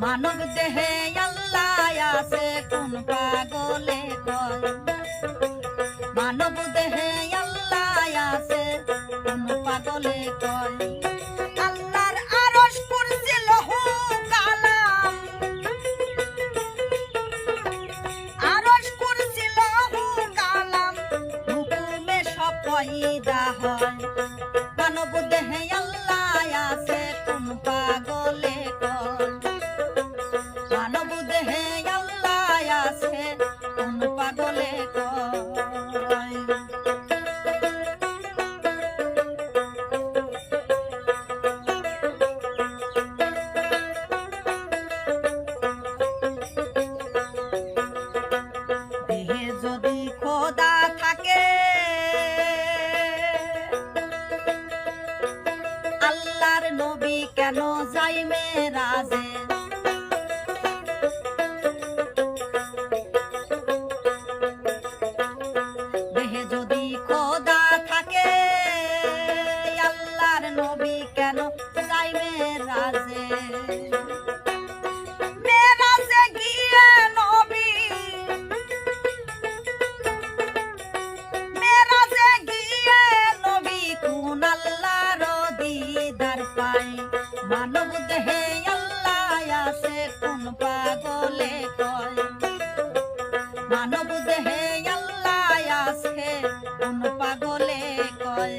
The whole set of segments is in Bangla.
মানব দেহে আল্লাহ আছে কোন পাগলে কয় মানব দেহে আল্লাহ আছে কোন পাগলে কয় আল্লাহর আরশ কুরসি লৌহ কালাম আরশ কুরসি লৌহ কালাম হুকুমে সব পয়দা হয় মানব দেহে আল্লাহ আছে কোন পাগলে কয় মানব দেহে আল্লাহ আছে কোন পাগলে কয় দেহে যদি খোদা থাকে আল্লাহর নবী কেন যাই মেরাজে দেহে যদি খোদা থাকে আল্লাহর নবী কেন যাই মেরাজে মেরাজে গিয়ে নবী মেরাজে গিয়ে নবী কোন আল্লাহর দিদার পায় মানব দেহে আল্লাহ আছে কোন পাগলে কয় মানব দেহে আল্লাহ আছে কোন পাগলে কয়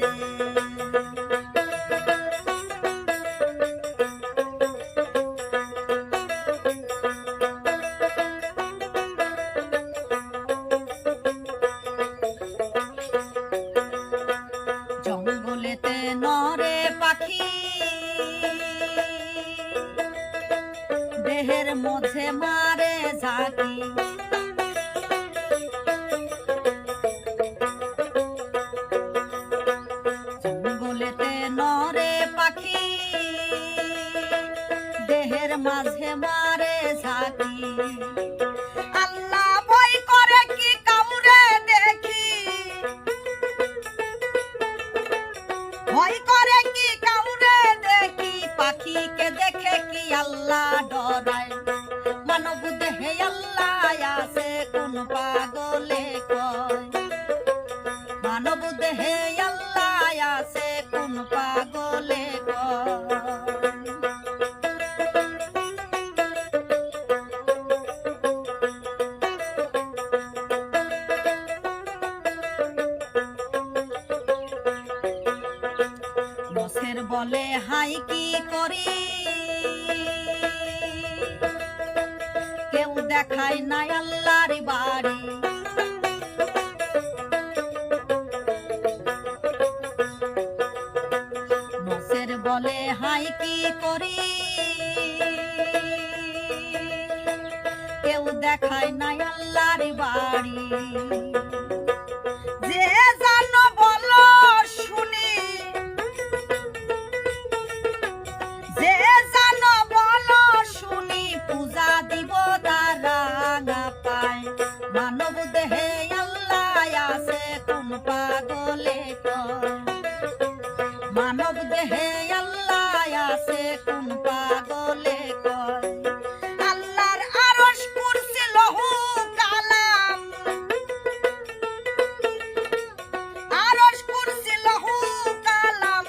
জঙ্গলেতে নরে পাখি দেহের মধ্যে মারে ঝাঁকি জঙ্গলেতে নরে পাখি দেহের মাঝে মারে ঝাঁকি আল্লাহ ভয় করে কি কাউরে দেখি ভয় করে কি কাউরে দেখি পাখিকে দেখে কি আল্লাহ ডরায় মানব দেহে আল্লাহ আছে কোন পাগলে কয় মানব দেহে আল্লাহ আছে কোন পাগলে কয় নসের বলে হাই কি করি কেউ দেখায় না আল্লাহর বাড়ি নসের বলে হাই কি করি কেউ দেখায় না আল্লাহর বাড়ি যে জানো বলো শুনি যে জানো বলো শুনি পূজা দিব দারাঙা পায় মানব দেহে আল্লাহ আছে কোন পাগলে কয় মানব দেহে আল্লাহ আছে কোন পাগলে কয় আল্লাহর আরশ কুরসি লৌহ কালাম আরশ কুরসি লৌহ কালাম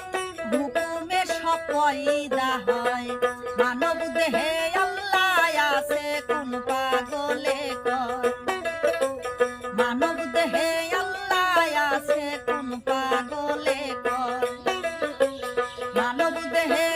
হুকুমে সব পয়দা হয় মানব দেহে আল্লাহ আছে কোন পাগলে কয় মানব দেহে আল্লাহ আছে কোন পাগলে কয় মানব দেহে